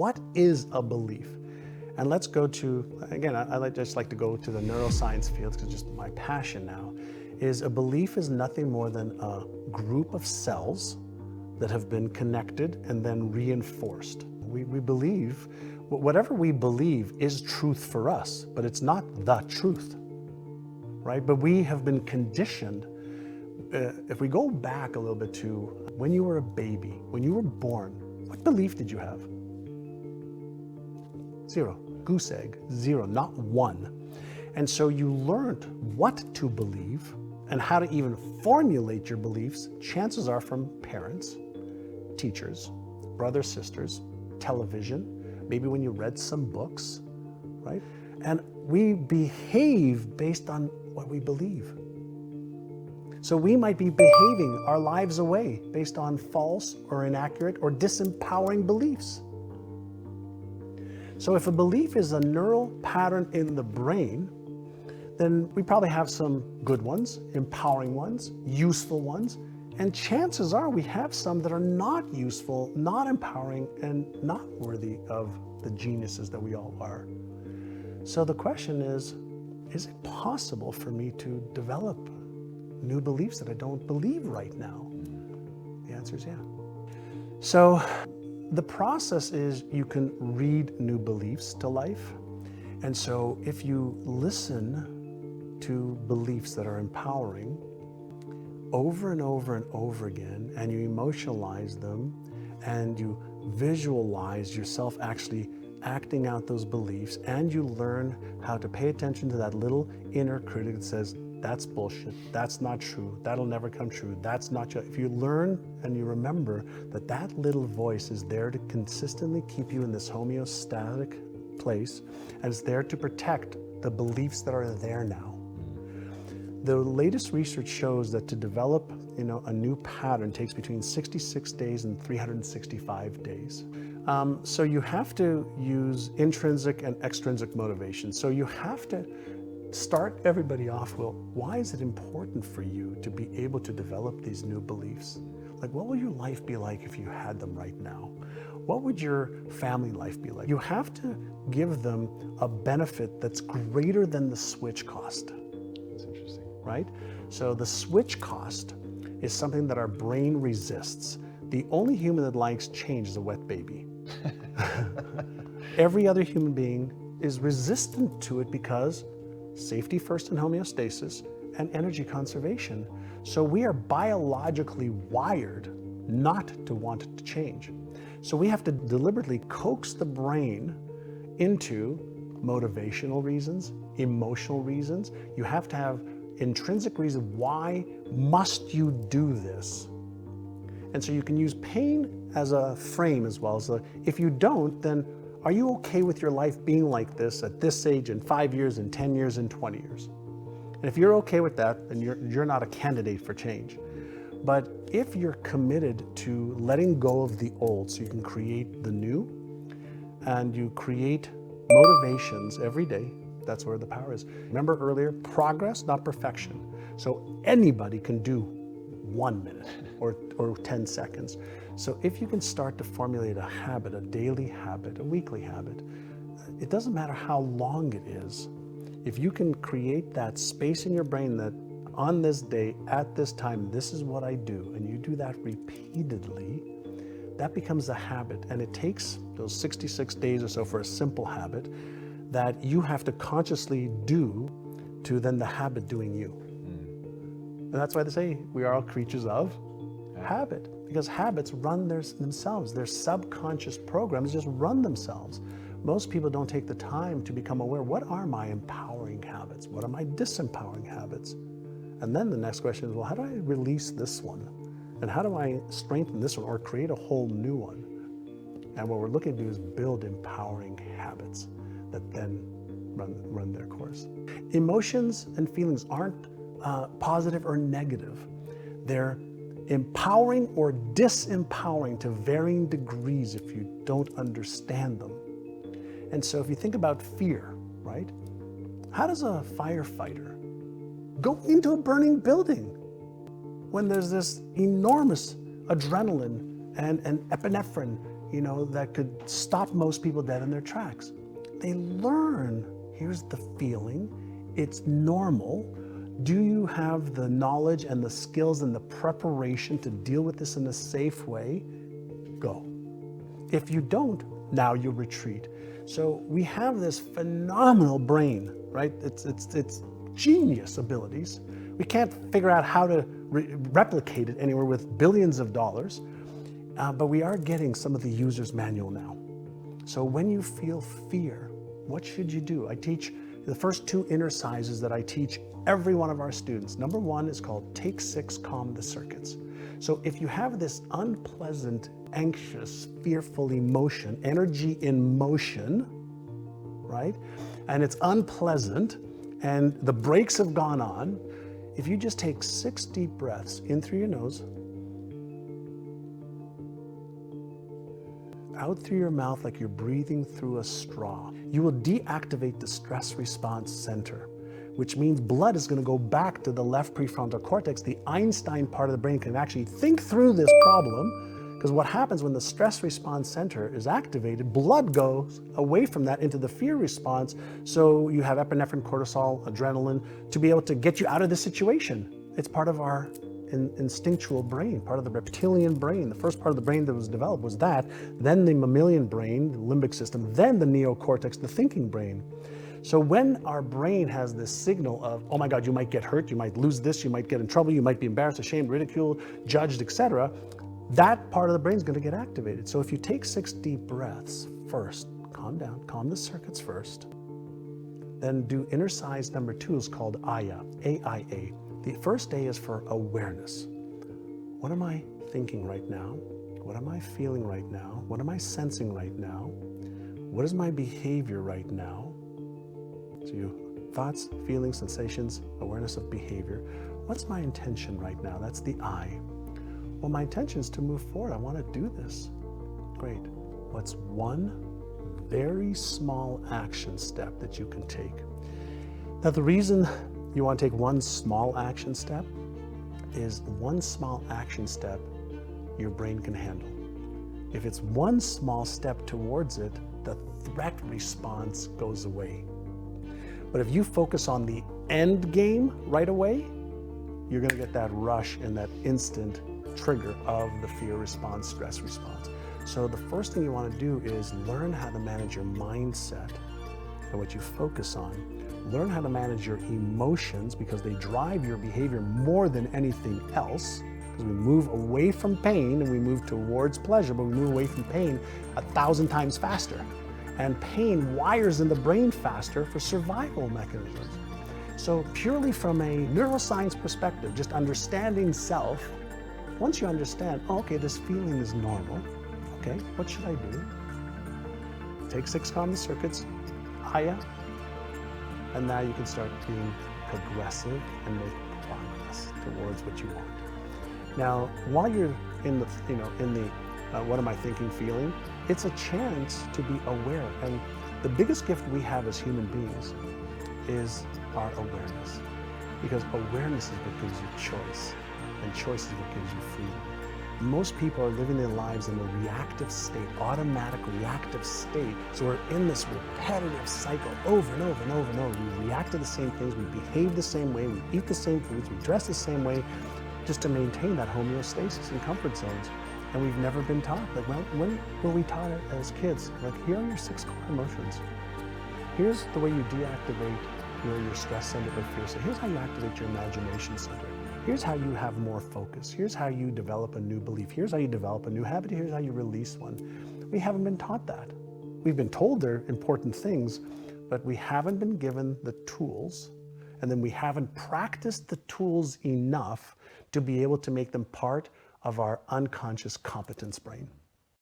What is a belief? And let's go to, again, I just like to go to the neuroscience field because it's just my passion now, is a belief is nothing more than a group of cells that have been connected and then reinforced. We believe, whatever we believe is truth for us, but it's not the truth, right? But we have been conditioned. If we go back a little bit to when you were a baby, when you were born, what belief did you have? Zero. Goose egg, zero, not one. And so you learned what to believe and how to even formulate your beliefs, chances are from parents, teachers, brothers, sisters, television, maybe when you read some books, right? And we behave based on what we believe. So we might be behaving our lives away based on false or inaccurate or disempowering beliefs. So if a belief is a neural pattern in the brain, then we probably have some good ones, empowering ones, useful ones, and chances are we have some that are not useful, not empowering, and not worthy of the geniuses that we all are. So the question is it possible for me to develop new beliefs that I don't believe right now? The answer is yeah. So the process is you can read new beliefs to life. And so if you listen to beliefs that are empowering over and over and over again, and you emotionalize them, and you visualize yourself actually acting out those beliefs, and you learn how to pay attention to that little inner critic that says, that's bullshit, that's not true, that'll never come true, that's not true. If you learn and you remember that that little voice is there to consistently keep you in this homeostatic place, and it's there to protect the beliefs that are there now. The latest research shows that to develop, a new pattern takes between 66 days and 365 days. So you have to use intrinsic and extrinsic motivation. So you have to start everybody off, well, why is it important for you to be able to develop these new beliefs? Like, what will your life be like if you had them right now? What would your family life be like? You have to give them a benefit that's greater than the switch cost. That's interesting. Right? So the switch cost is something that our brain resists. The only human that likes change is a wet baby. Every other human being is resistant to it because safety first and homeostasis and energy conservation. So we are biologically wired not to want it to change. So we have to deliberately coax the brain into motivational reasons, emotional reasons. You have to have intrinsic reason, why must you do this? And so you can use pain as a frame as well. So if you don't, then are you okay with your life being like this at this age in 5 years, in 10 years, in 20 years? And if you're okay with that, then you're not a candidate for change. But if you're committed to letting go of the old so you can create the new, and you create motivations every day, that's where the power is. Remember earlier, progress, not perfection. So anybody can do 1 minute or 10 seconds. So if you can start to formulate a habit, a daily habit, a weekly habit, it doesn't matter how long it is. If you can create that space in your brain that on this day, at this time, this is what I do, and you do that repeatedly, that becomes a habit. And it takes those 66 days or so for a simple habit that you have to consciously do to then the habit doing you. And that's why they say we are all creatures of habit, because habits run themselves. Their subconscious programs just run themselves. Most people don't take the time to become aware, what are my empowering habits? What are my disempowering habits? And then the next question is, well, how do I release this one? And how do I strengthen this one or create a whole new one? And what we're looking to do is build empowering habits that then run their course. Emotions and feelings aren't positive or negative. They're empowering or disempowering to varying degrees if you don't understand them. And so if you think about fear, right? How does a firefighter go into a burning building when there's this enormous adrenaline and epinephrine that could stop most people dead in their tracks. They learn, here's the feeling, it's normal. Do you have the knowledge and the skills and the preparation to deal with this in a safe way? Go. If you don't, now you retreat. So we have this phenomenal brain, right? It's genius abilities. We can't figure out how to replicate it anywhere with billions of dollars, but we are getting some of the user's manual now. So when you feel fear, what should you do? I teach the first 2 inner sizes that I teach every one of our students. Number 1 is called Take 6, Calm the Circuits. So if you have this unpleasant, anxious, fearful emotion, energy in motion, right? And it's unpleasant and the brakes have gone on, if you just take 6 deep breaths in through your nose, out through your mouth like you're breathing through a straw, you will deactivate the stress response center, which means blood is going to go back to the left prefrontal cortex. The Einstein part of the brain can actually think through this problem, because what happens when the stress response center is activated, blood goes away from that into the fear response, so you have epinephrine, cortisol, adrenaline to be able to get you out of the situation. It's part of our instinctual brain, part of the reptilian brain. The first part of the brain that was developed was that, then the mammalian brain, the limbic system, then the neocortex, the thinking brain. So when our brain has this signal of, oh my God, you might get hurt, you might lose this, you might get in trouble, you might be embarrassed, ashamed, ridiculed, judged, etc., that part of the brain is going to get activated. So if you take 6 deep breaths first, calm down, calm the circuits first, then do inner size number 2 is called AYA, A-I-A. The first A is for awareness. What am I thinking right now? What am I feeling right now? What am I sensing right now? What is my behavior right now? So you thoughts, feelings, sensations, awareness of behavior. What's my intention right now? That's the I. Well, my intention is to move forward. I want to do this. Great. What's one very small action step that you can take? Now, the reason you want to take one small action step is one small action step your brain can handle. If it's one small step towards it, the threat response goes away. But if you focus on the end game right away, you're going to get that rush and that instant trigger of the fear response, stress response. So the first thing you want to do is learn how to manage your mindset and what you focus on. Learn how to manage your emotions, because they drive your behavior more than anything else. Because we move away from pain and we move towards pleasure, but we move away from pain 1,000 times faster. And pain wires in the brain faster for survival mechanisms. So purely from a neuroscience perspective, just understanding self, once you understand, oh, okay, this feeling is normal, okay, what should I do? Take 6 calm the circuits, AYA, and now you can start being progressive and make progress towards what you want. Now, while you're in the, what am I thinking, feeling, it's a chance to be aware. And the biggest gift we have as human beings is our awareness. Because awareness is what gives you choice, and choice is what gives you freedom. Most people are living their lives in a reactive state, automatic reactive state. So we're in this repetitive cycle over and over and over and over. We react to the same things, we behave the same way, we eat the same foods, we dress the same way, just to maintain that homeostasis and comfort zones. And we've never been taught. Like, well, when were we taught it as kids? Like, here are your 6 core emotions. Here's the way you deactivate your stress center or fear center. Here's how you activate your imagination center. Here's how you have more focus. Here's how you develop a new belief. Here's how you develop a new habit. Here's how you release one. We haven't been taught that. We've been told they're important things, but we haven't been given the tools, and then we haven't practiced the tools enough to be able to make them part of our unconscious competence brain.